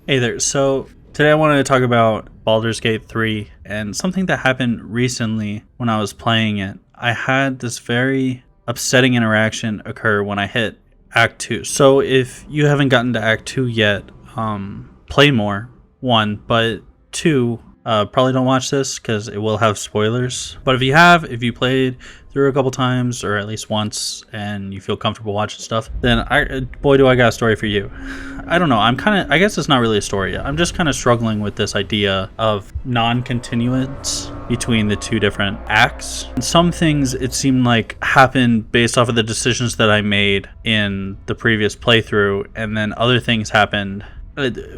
Hey there, so today I wanted to talk about Baldur's Gate 3 and something that happened recently when I was playing it. I had this very upsetting interaction occur when I hit Act 2. So if you haven't gotten to Act 2 yet, play more, 1, but 2, probably don't watch this because it will have spoilers. But if you played through a couple times or at least once and you feel comfortable watching stuff, then boy do I got a story for you. I don't know, I guess it's not really a story. I'm just kind of struggling with this idea of non-continuance between the two different acts. And some things it seemed like happened based off of the decisions that I made in the previous playthrough, and then other things happened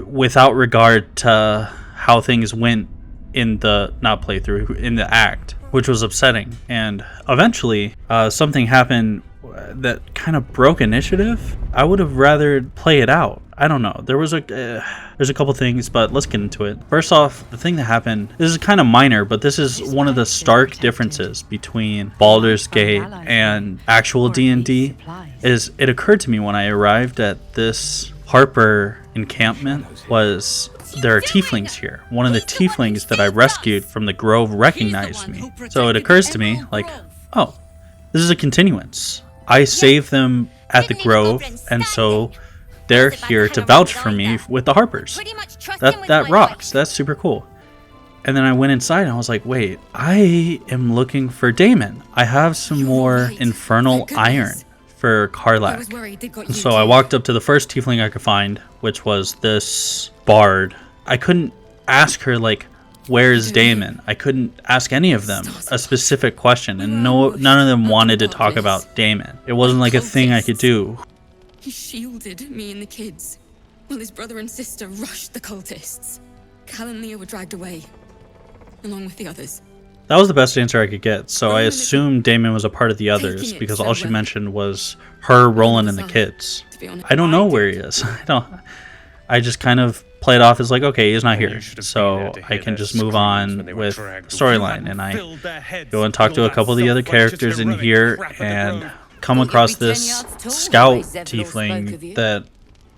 without regard to how things went in the not playthrough, in the act, which was upsetting. And eventually something happened that kind of broke initiative. I would have rather play it out. I don't know. There's a couple things, but let's get into it. First off, the thing that happened, this is kind of minor, but this is one of the stark differences between Baldur's Gate and actual D&D, is it occurred to me when I arrived at this Harper encampment was there are tieflings here. One of the tieflings that I rescued from the grove recognized me. So it occurs to me like, oh, this is a continuance. I saved them at the grove, and so they're here to vouch for me with the Harpers. That rocks. That's super cool. And then I went inside and I was like, wait, I am looking for Damon. I have some more infernal iron for Karlach. So I walked up to the first tiefling I could find, which was this bard. I couldn't ask her, like, where's Damon? I couldn't ask any of them a specific question, and none of them wanted to talk about Damon. It wasn't like a thing I could do. He shielded me and the kids, while his brother and sister rushed the cultists. Cal and Leah were dragged away, along with the others. That was the best answer I could get, so I assumed Damon was a part of the others, because all she mentioned was her, Roland, and the kids. I don't know where he is. I just kind of played off as like, okay, he's not here, so I can just move on with the storyline. And I go and talk to a couple of the other characters in here and come across this scout tiefling that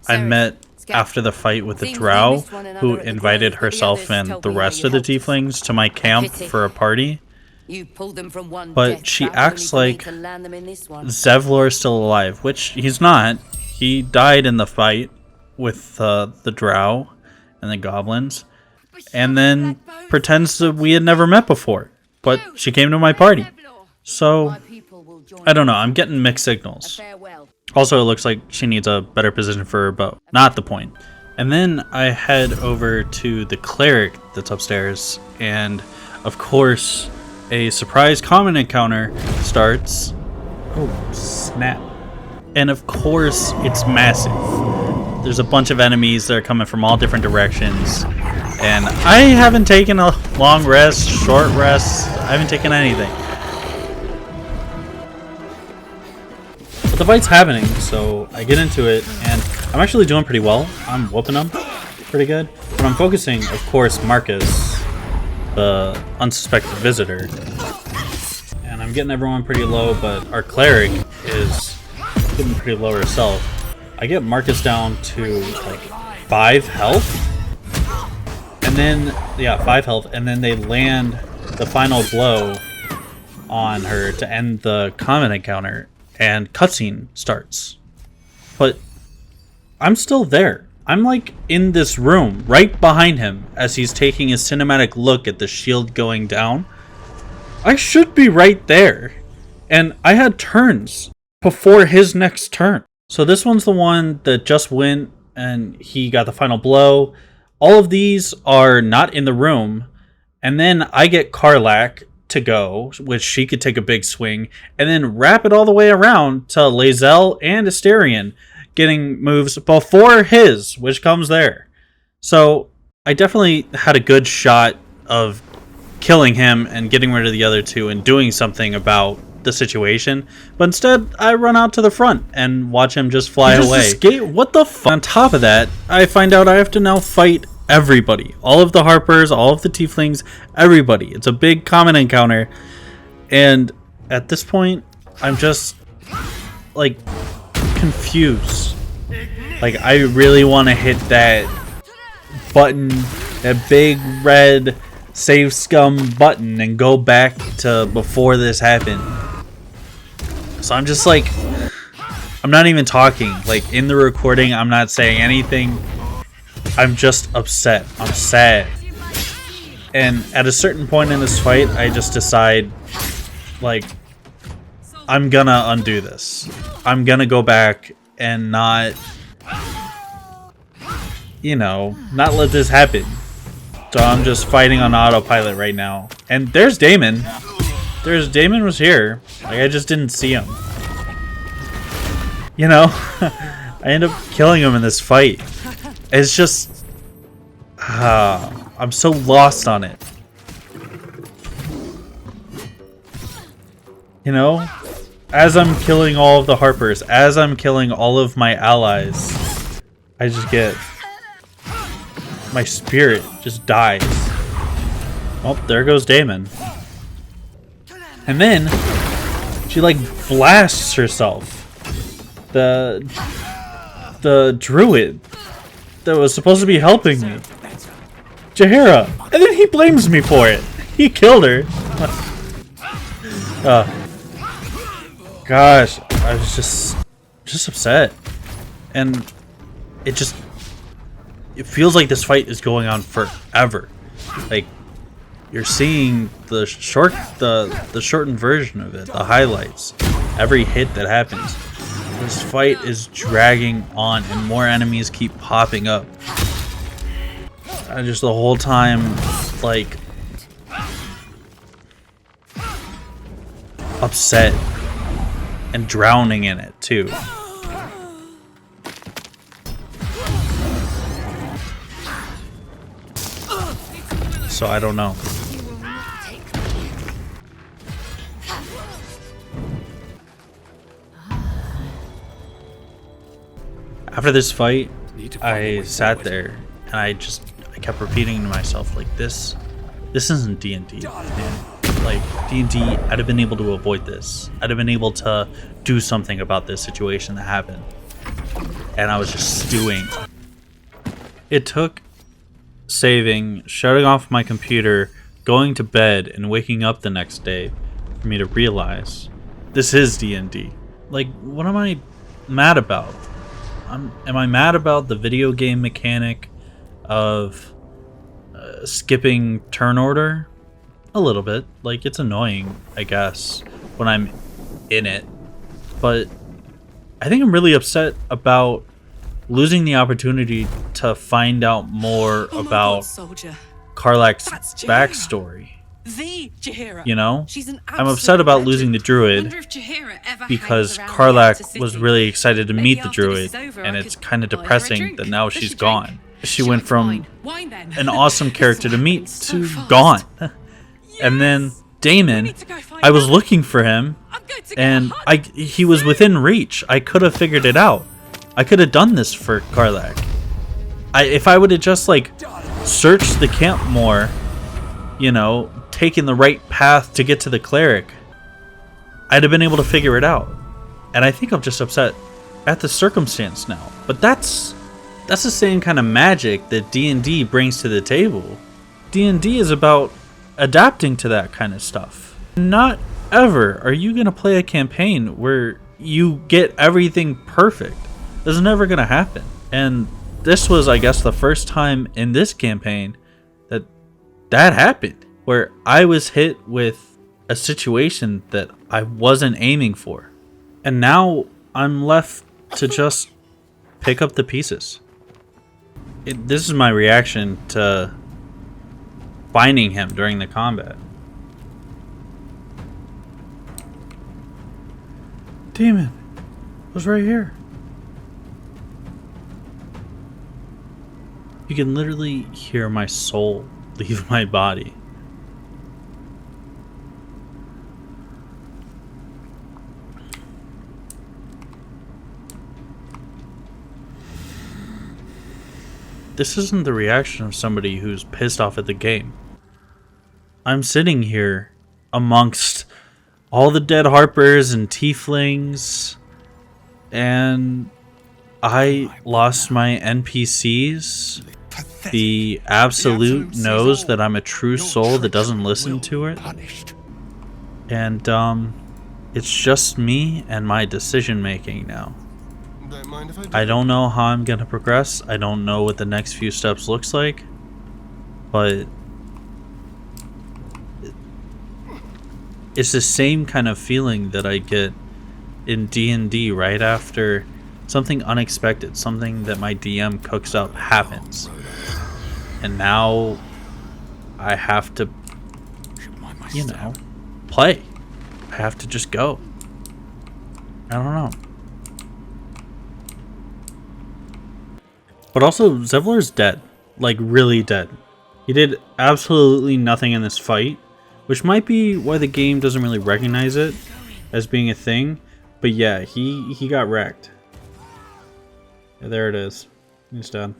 I met after the fight with the drow, who invited herself and the rest of the tieflings to my camp for a party. But she acts like Zevlor is still alive, which he's not. He died in the fight with the drow and the goblins, and then pretends that we had never met before, but she came to my party. So I don't know, I'm getting mixed signals. Also, it looks like she needs a better position for her bow. Not the point. And then I head over to the cleric that's upstairs, and of course a surprise common encounter starts. Oh snap. And of course it's massive. There's a bunch of enemies that are coming from all different directions, and I haven't taken a long rest, short rest, I haven't taken anything. But the fight's happening, so I get into it, and I'm actually doing pretty well. I'm whooping them pretty good. But I'm focusing, of course, Marcus, the unsuspected visitor. And I'm getting everyone pretty low, but our cleric is getting pretty low herself. I get Marcus down to like 5 health. And then, yeah, 5 health, and then they land the final blow on her to end the common encounter. And cutscene starts. But I'm still there. I'm like in this room right behind him as he's taking his cinematic look at the shield going down. I should be right there. And I had turns before his next turn. So this one's the one that just went and he got the final blow. All of these are not in the room. And then I get Karlach to go, which she could take a big swing, and then wrap it all the way around to Lae'zel and Asterion getting moves before his, which comes there. So I definitely had a good shot of killing him and getting rid of the other two and doing something about the situation, but instead I run out to the front and watch him just fly away. Escape? What the f? On top of that, I find out I have to now fight everybody, all of the Harpers, all of the tieflings, everybody. It's a big common encounter, and at this point I'm just like confused. Like, I really want to hit that button, that big red save scum button, and go back to before this happened. So I'm just like, I'm not even talking. Like in the recording, I'm not saying anything. I'm just upset. I'm sad. And at a certain point in this fight, I just decide, like, I'm gonna undo this. I'm gonna go back and not, you know, not let this happen. So I'm just fighting on autopilot right now. And there's Damon. Damon was here. Like, I just didn't see him. You know, I end up killing him in this fight. It's just, I'm so lost on it. You know, as I'm killing all of the Harpers, as I'm killing all of my allies, I just get, my spirit just dies. Oh, there goes Damon. And then she like blasts herself. The druid that was supposed to be helping me, Jaheira, and then he blames me for it. He killed her. Gosh, I was just upset, and it feels like this fight is going on forever. Like, you're seeing the shortened version of it, the highlights, every hit that happens. This fight is dragging on, and more enemies keep popping up. I just the whole time, like, upset and drowning in it too. So I don't know. After this fight, I sat there and I kept repeating to myself, like, this isn't D&D, man. Like, D&D, I'd have been able to avoid this. I'd have been able to do something about this situation that happened. And I was just stewing. It took saving, shutting off my computer, going to bed, and waking up the next day for me to realize this is D&D. Like, what am I mad about? Am I mad about the video game mechanic of skipping turn order? A little bit. Like, it's annoying, I guess, when I'm in it. But I think I'm really upset about losing the opportunity to find out more about Karlach's backstory. You know? I'm upset about losing the druid because Karlach was really excited to meet the druid, and it's kind of depressing that now she's gone. She went from an awesome character to meet to gone. And then Damon, I was looking for him, and he was within reach. I could have figured it out. I could have done this for Karlach. If I would have just, like, searched the camp more, you know, taken the right path to get to the cleric, I'd have been able to figure it out. And I think I'm just upset at the circumstance now. But that's the same kind of magic that D&D brings to the table. D&D is about adapting to that kind of stuff. Not ever are you going to play a campaign where you get everything perfect. This is never going to happen. And this was, I guess, the first time in this campaign that happened, where I was hit with a situation that I wasn't aiming for. And now I'm left to just pick up the pieces. This is my reaction to finding him during the combat. Demon was right here. You can literally hear my soul leave my body. This isn't the reaction of somebody who's pissed off at the game. I'm sitting here amongst all the dead Harpers and Tieflings, and I lost my NPCs the absolute knows that I'm a true soul that doesn't listen to it. And it's just me and my decision making now. I don't know how I'm gonna progress. I don't know what the next few steps looks like, but it's the same kind of feeling that I get in D&D right after something unexpected, something that my DM cooks up happens. And now I have to, you know, play. I have to just go. I don't know. But also, Zevlor's dead. Like, really dead. He did absolutely nothing in this fight, which might be why the game doesn't really recognize it as being a thing. But yeah, he got wrecked. Yeah, there it is. He's dead.